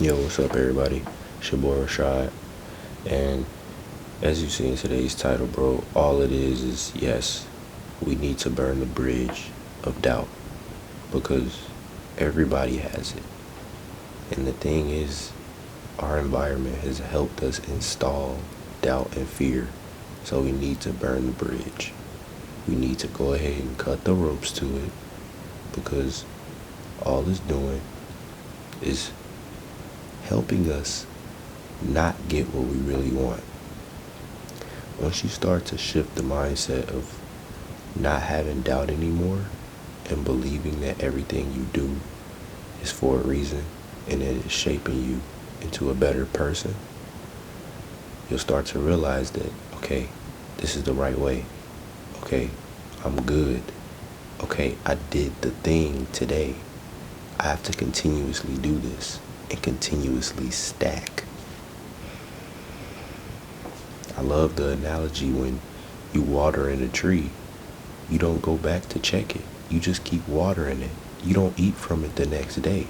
Yo, what's up, everybody? It's your boy Rashad, and as you see in today's title, bro, all it is yes, we need to burn the bridge of doubt because everybody has it. And the thing is, our environment has helped us install doubt and fear, so we need to burn the bridge. We need to go ahead and cut the ropes to it because all it's doing is helping us not get what we really want. Once you start to shift the mindset of not having doubt anymore and believing that everything you do is for a reason and it is shaping you into a better person, you'll start to realize that, okay, this is the right way. Okay, I'm good. Okay, I did the thing today. I have to continuously do this and continuously stack. I love the analogy when you water in a tree, you don't go back to check it. You just keep watering it. You don't eat from it the next day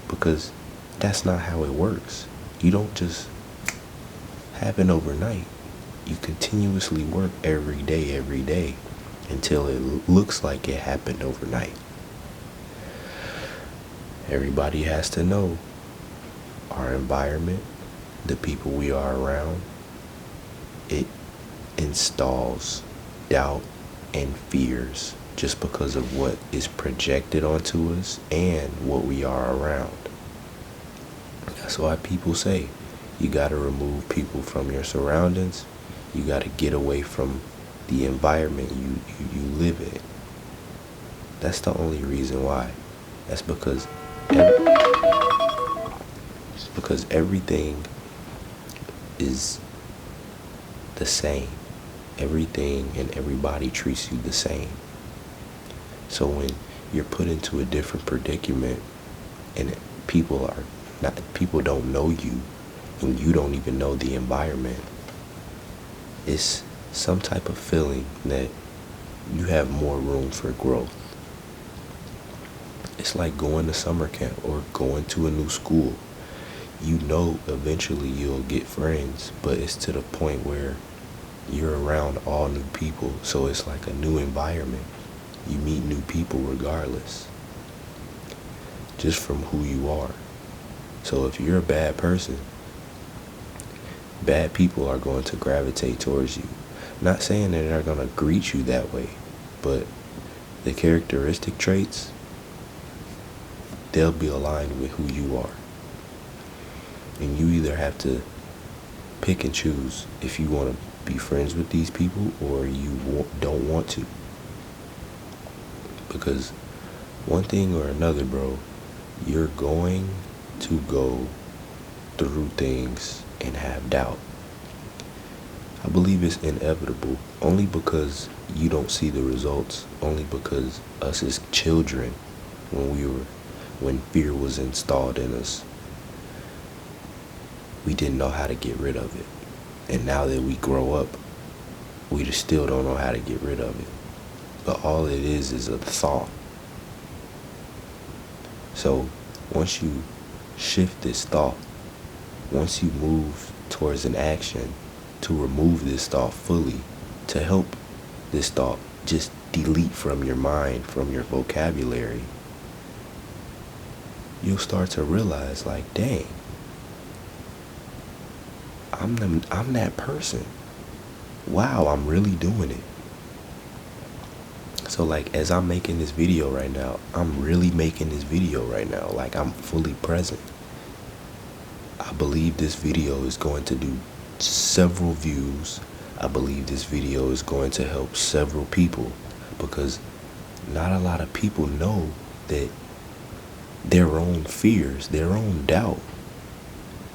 because that's not how it works. You don't just happen overnight. You continuously work every day until it looks like it happened overnight. Everybody has to know our environment, the people we are around, it installs doubt and fears just because of what is projected onto us and what we are around. That's why people say you got to remove people from your surroundings. You got to get away from the environment you live in. That's the only reason why. That's because everything is the same. Everything and everybody treats you the same. So when you're put into a different predicament and people don't know you and you don't even know the environment, it's some type of feeling that you have more room for growth. It's like going to summer camp or going to a new school. You know eventually you'll get friends, but it's to the point where you're around all new people, so it's like a new environment. You meet new people regardless, just from who you are. So if you're a bad person, bad people are going to gravitate towards you. Not saying that they're going to greet you that way, but the characteristic traits, they'll be aligned with who you are. And you either have to pick and choose if you want to be friends with these people or you don't want to. Because one thing or another, bro, you're going to go through things and have doubt. I believe it's inevitable, only because you don't see the results, only because us as children, when fear was installed in us, we didn't know how to get rid of it. And now that we grow up, we just still don't know how to get rid of it. But all it is a thought. So once you shift this thought, once you move towards an action to remove this thought fully, to help this thought just delete from your mind, from your vocabulary, you'll start to realize, like, dang, I'm that person. Wow, I'm really doing it. So like, as I'm making this video right now, I'm really making this video right now. Like, I'm fully present. I believe this video is going to do several views. I believe this video is going to help several people because not a lot of people know that their own fears, their own doubt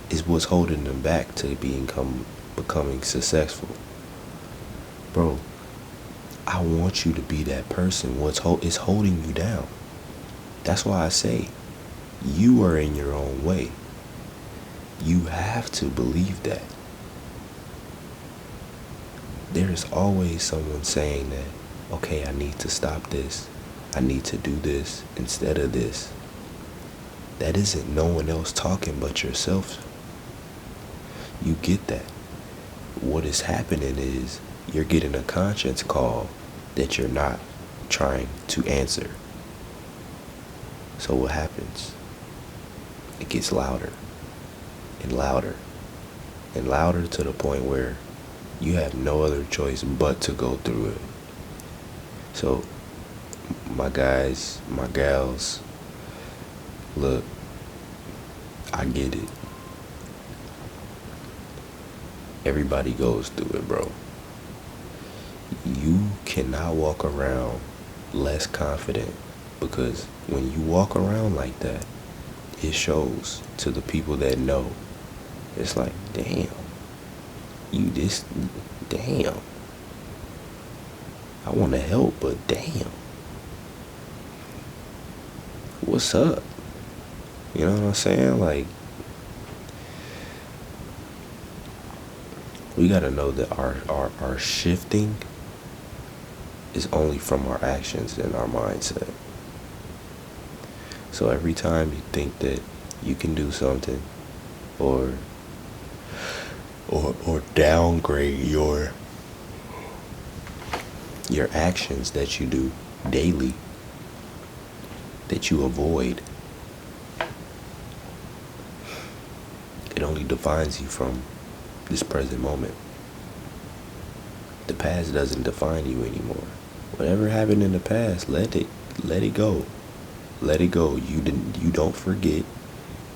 is what's holding them back to becoming successful. Bro, I want you to be that person. It's holding you down. That's why I say you are in your own way. You have to believe that. There's always someone saying that, okay, I need to stop this. I need to do this instead of this. That isn't no one else talking but yourself. You get that. What is happening is you're getting a conscience call that you're not trying to answer. So what happens? It gets louder and louder and louder to the point where you have no other choice but to go through it. So, my guys, my gals, look, I get it. Everybody goes through it, bro. You cannot walk around less confident, because when you walk around like that, it shows to the people that know. It's like, damn, damn. I want to help, but damn. What's up? You know what I'm saying? Like, we gotta know that our shifting is only from our actions and our mindset. So every time you think that you can do something or downgrade your actions that you do daily, that you avoid, it only defines you from this present moment. The past doesn't define you anymore. Whatever happened in the past, let it go. Let it go. You don't forget.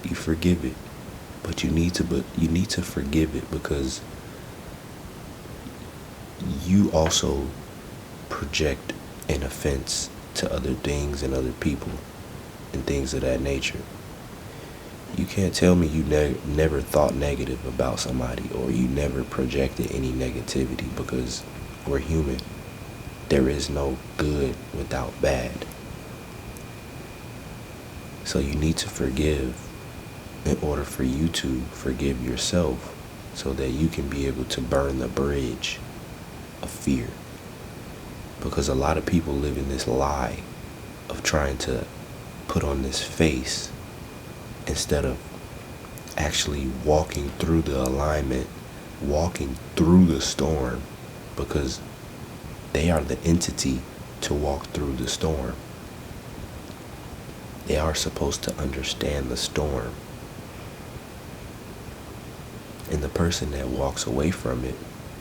You forgive it. But you need to forgive it, because you also project an offense to other things and other people and things of that nature. You can't tell me you never thought negative about somebody, or you never projected any negativity, because we're human. There is no good without bad. So you need to forgive in order for you to forgive yourself, so that you can be able to burn the bridge of fear. Because a lot of people live in this lie of trying to put on this face instead of actually walking through the alignment, walking through the storm, because they are the entity to walk through the storm. They are supposed to understand the storm. And the person that walks away from it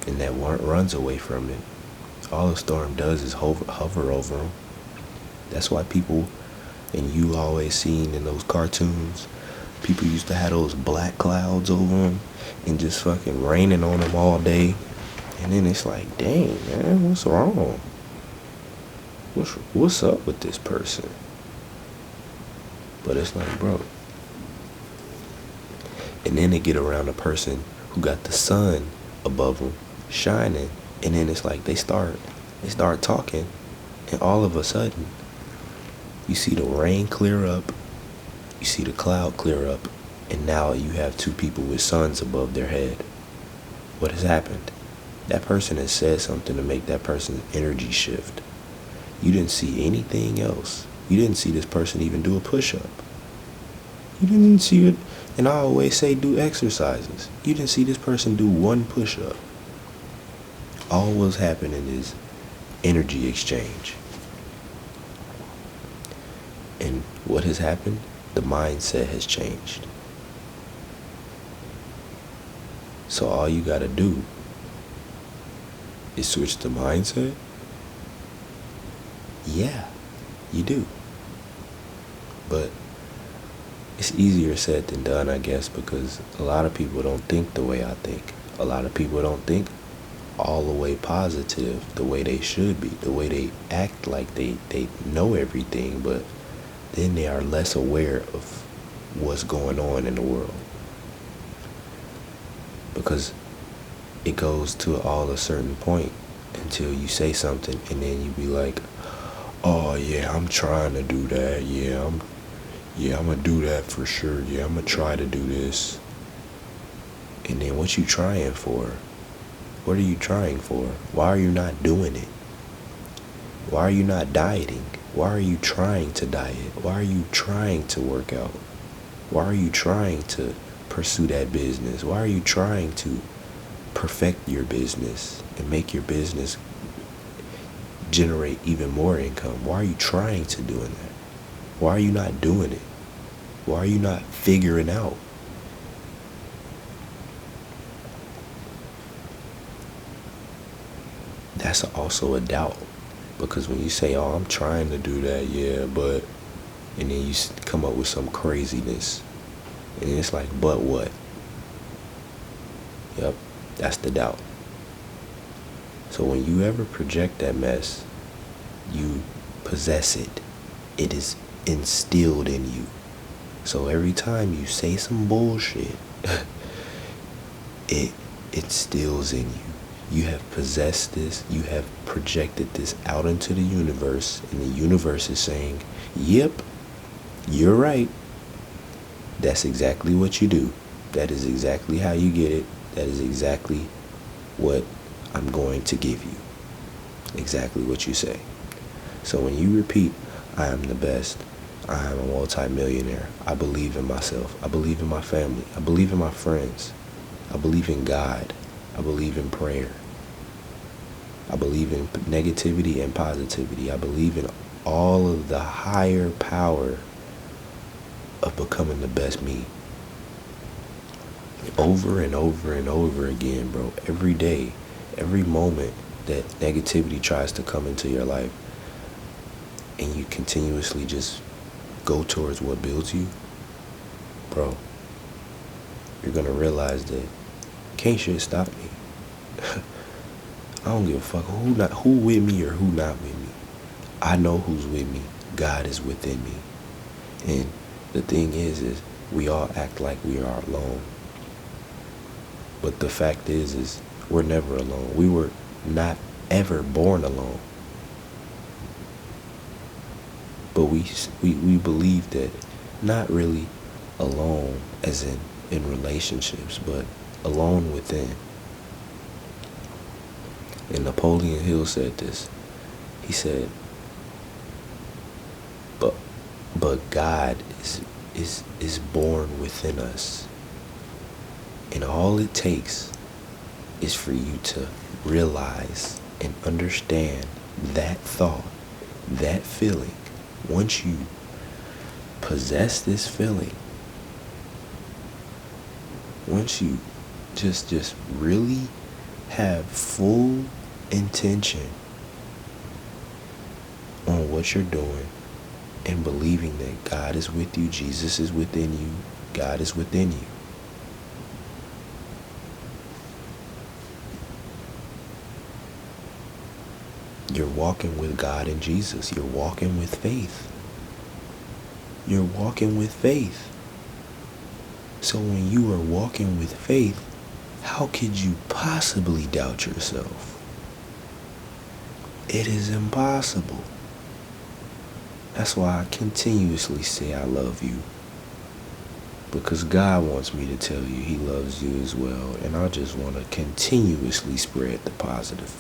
and that runs away from it, all the storm does is hover over them. That's why people, and you always seen in those cartoons, people used to have those black clouds over them and just fucking raining on them all day. And then it's like, dang, man, what's wrong? What's up with this person? But it's like, bro. And then they get around a person who got the sun above them shining, and then it's like they start talking, and all of a sudden you see the rain clear up, you see the cloud clear up, and now you have two people with suns above their head. What has happened? That person has said something to make that person's energy shift. You didn't see anything else. You didn't see this person even do a push-up. You didn't see it. And I always say do exercises. You didn't see this person do one push-up. All what's happening is energy exchange. And what has happened? The mindset has changed. So all you gotta do is switch the mindset. Yeah, you do. But it's easier said than done, I guess, because a lot of people don't think the way I think. A lot of people don't think all the way positive the way they should be, the way they act like they know everything, but then they are less aware of what's going on in the world. Because it goes to all a certain point until you say something and then you be like, oh yeah, I'm trying to do that. I'm gonna do that for sure. Yeah, I'm gonna try to do this. And then what you trying for? What are you trying for? Why are you not doing it? Why are you not dieting? Why are you trying to diet? Why are you trying to work out? Why are you trying to pursue that business? Why are you trying to perfect your business and make your business generate even more income? Why are you trying to doing that? Why are you not doing it? Why are you not figuring out? That's also a doubt. Because when you say, oh, I'm trying to do that, yeah, but, and then you come up with some craziness, and it's like, but what? Yep, that's the doubt. So when you ever project that mess, you possess it. It is instilled in you. So every time you say some bullshit, it instills in you. You have possessed this, you have projected this out into the universe, and the universe is saying, yep, you're right. That's exactly what you do. That is exactly how you get it. That is exactly what I'm going to give you. Exactly what you say. So when you repeat, I am the best, I am a multi-millionaire, I believe in myself, I believe in my family, I believe in my friends, I believe in God, I believe in prayer, I believe in negativity and positivity, I believe in all of the higher power of becoming the best me. Over and over and over again, bro. Every day, every moment that negativity tries to come into your life, and you continuously just go towards what builds you, bro, you're gonna realize that can't shit stop me. I don't give a fuck who with me or who not with me. I know who's with me. God is within me. And the thing is we all act like we are alone. But the fact is we're never alone. We were not ever born alone. But we believe that not really alone as in relationships, but alone within. And Napoleon Hill said this. He said, but God is born within us. And all it takes is for you to realize and understand that thought, that feeling. Once you possess this feeling, once you just really have full intention on what you're doing and believing that God is with you, Jesus is within you, God is within you, you're walking with God and Jesus. You're walking with faith. You're walking with faith. So when you are walking with faith, how could you possibly doubt yourself? It is impossible. That's why I continuously say I love you. Because God wants me to tell you He loves you as well. And I just want to continuously spread the positive.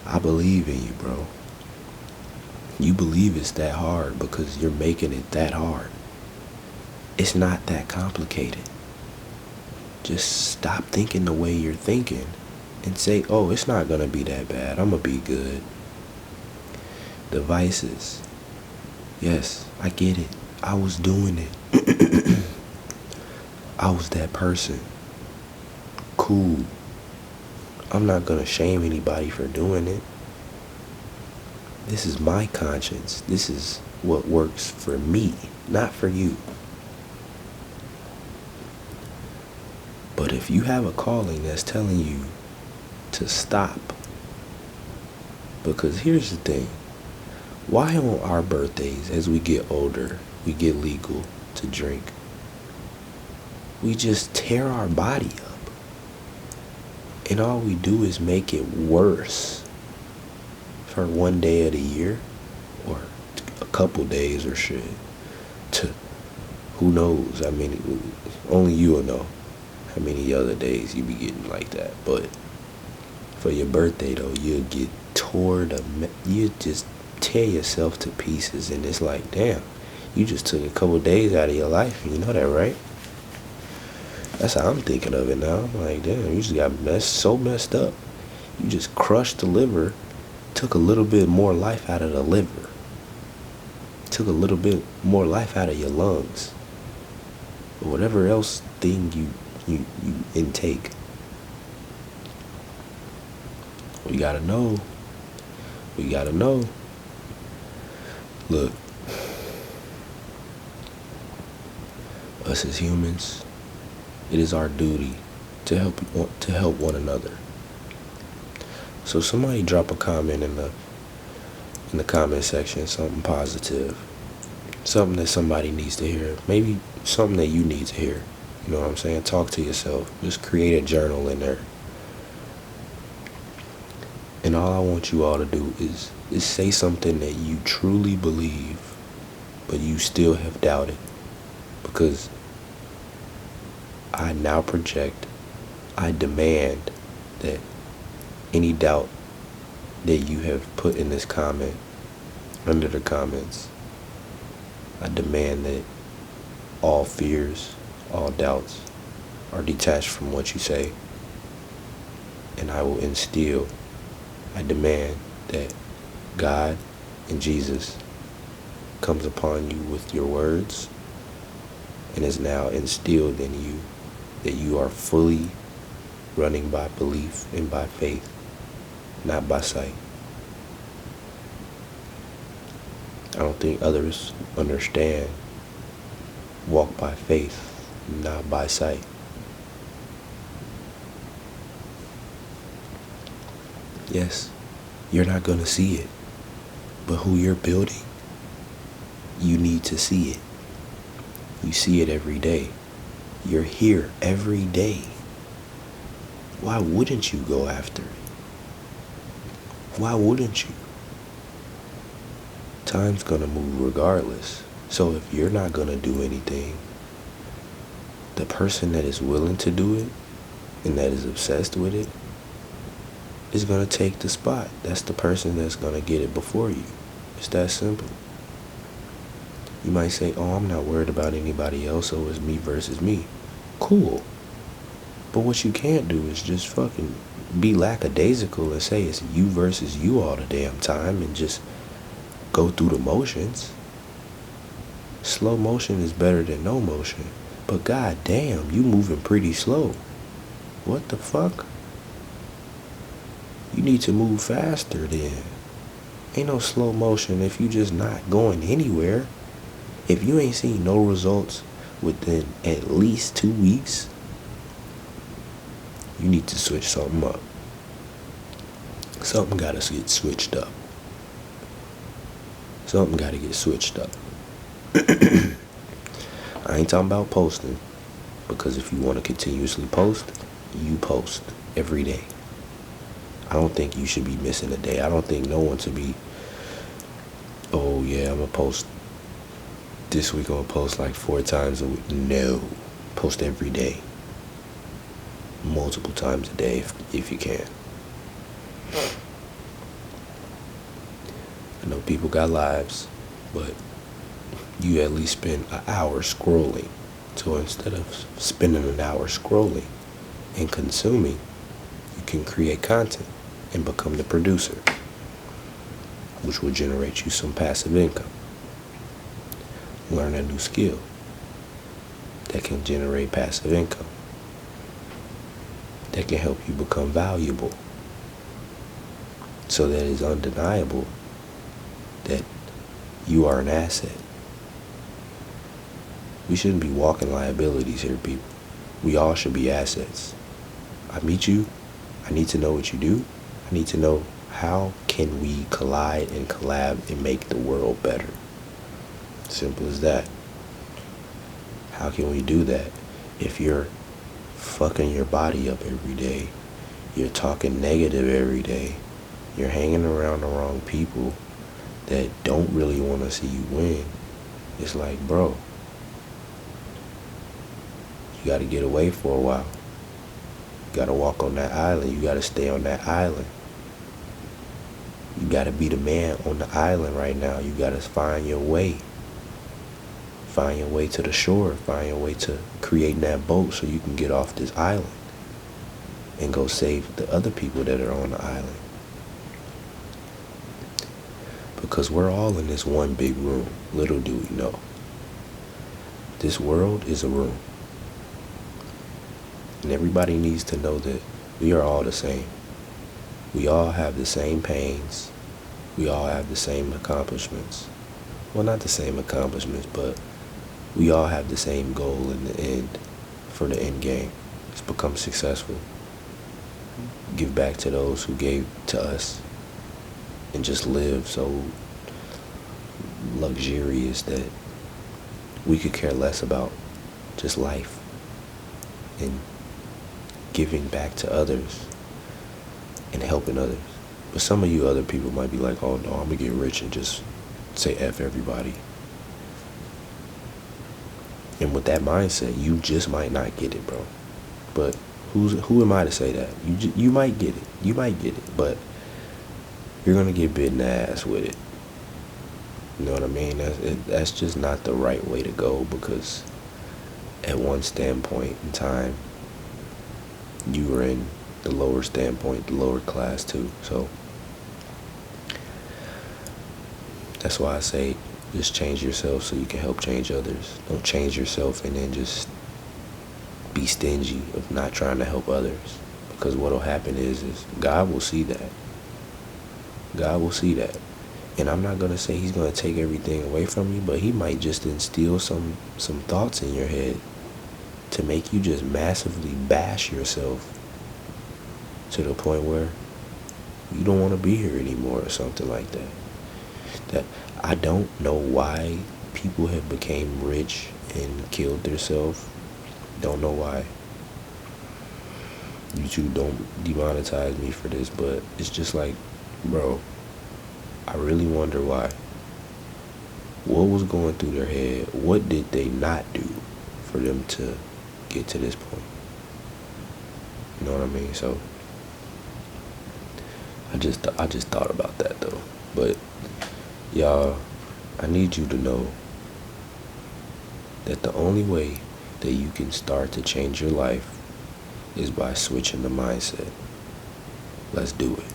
I believe in you, bro. You believe it's that hard because you're making it that hard. It's not that complicated. Just stop thinking the way you're thinking and say, oh, it's not going to be that bad. I'm going to be good. The vices. Yes, I get it. I was doing it. I was that person. Cool. I'm not going to shame anybody for doing it. This is my conscience. This is what works for me, not for you. But if you have a calling that's telling you to stop, because here's the thing, why on our birthdays, as we get older, we get legal to drink, we just tear our body up. And all we do is make it worse for one day of the year or a couple days or shit. Who knows? I mean, only you will know how many other days you be getting like that. But for your birthday though, you'll get you just tear yourself to pieces. And it's like, damn, You just took a couple days out of your life. You know that, right? That's how I'm thinking of it now. I'm like, damn, you just got so messed up. You just crushed the liver, took a little bit more life out of the liver, took a little bit more life out of your lungs, or whatever else thing you intake. We gotta know. We gotta know. Look, us as humans, it is our duty to help one another. So somebody drop a comment in the comment section, something positive, something that somebody needs to hear, maybe something that you need to hear. You know what I'm saying? Talk to yourself. Just create a journal in there. And all I want you all to do is say something that you truly believe, but you still have doubted. Because I now project, I demand that any doubt that you have put in this comment, under the comments, I demand that all fears, all doubts are detached from what you say. And I will instill, I demand that God and Jesus comes upon you with your words and is now instilled in you that you are fully running by belief and by faith, not by sight. I don't think others understand. Walk by faith, not by sight. Yes, you're not going to see it, but who you're building, you need to see it. You see it every day. You're here every day. Why wouldn't you go after it? Why wouldn't you? Time's gonna move regardless. So if you're not gonna do anything, the person that is willing to do it and that is obsessed with it is gonna take the spot. That's the person that's gonna get it before you. It's that simple. You might say, oh, I'm not worried about anybody else, so it's me versus me. Cool. But what you can't do is just fucking be lackadaisical and say it's you versus you all the damn time and just go through the motions. Slow motion is better than no motion. But god damn, you moving pretty slow. What the fuck? You need to move faster then. Ain't no slow motion if you just not going anywhere. If you ain't seen no results within at least 2 weeks, you need to switch something up. Something gotta get switched up. Something gotta get switched up. I ain't talking about posting, because if you want to continuously post, you post every day. I don't think you should be missing a day. I don't think no one should be, oh yeah, I'm gonna post this week, I'm gonna post like 4 times a week. No, post every day, multiple times a day if you can. I know people got lives, but you at least spend an hour scrolling. So instead of spending an hour scrolling and consuming, you can create content and become the producer, which will generate you some passive income. Learn a new skill that can generate passive income, that can help you become valuable, so that it's undeniable that you are an asset. We shouldn't be walking liabilities here, people. We all should be assets. I meet you, I need to know what you do. I need to know how can we collide and collab and make the world better. Simple as that. How can we do that if you're fucking your body up every day, you're talking negative every day, you're hanging around the wrong people that don't really want to see you win? It's like, bro, you got to get away for a while. You got to walk on that island. You got to stay on that island. You got to be the man on the island right now. You got to find your way. Find your way to the shore. Find your way to creating that boat so you can get off this island and go save the other people that are on the island. Because we're all in this one big room. Little do we know. This world is a room. And everybody needs to know that we are all the same. We all have the same pains. We all have the same accomplishments. Well, not the same accomplishments, but we all have the same goal in the end, for the end game. It's become successful. Give back to those who gave to us. And just live so luxurious that we could care less about just life and giving back to others and helping others. But some of you other people might be like, oh no, I'm gonna get rich and just say F everybody. And with that mindset, you just might not get it, bro. But who am I to say that? You might get it. You might get it, but you're gonna get bit in the ass with it. You know what I mean? That's just not the right way to go, because at one standpoint in time, you were in the lower standpoint, the lower class too. So that's why I say just change yourself so you can help change others. Don't change yourself and then just be stingy of not trying to help others. Because what'll happen is God will see that. God will see that. And I'm not going to say he's going to take everything away from you, but he might just instill some thoughts in your head to make you just massively bash yourself to the point where you don't want to be here anymore or something like that. That I don't know why people have became rich and killed themselves. Don't know why. YouTube don't demonetize me for this, but it's just like, bro, I really wonder why. What was going through their head? What did they not do for them to get to this point? You know what I mean? So I just thought about that though. But y'all, I need you to know that the only way that you can start to change your life is by switching the mindset. Let's do it.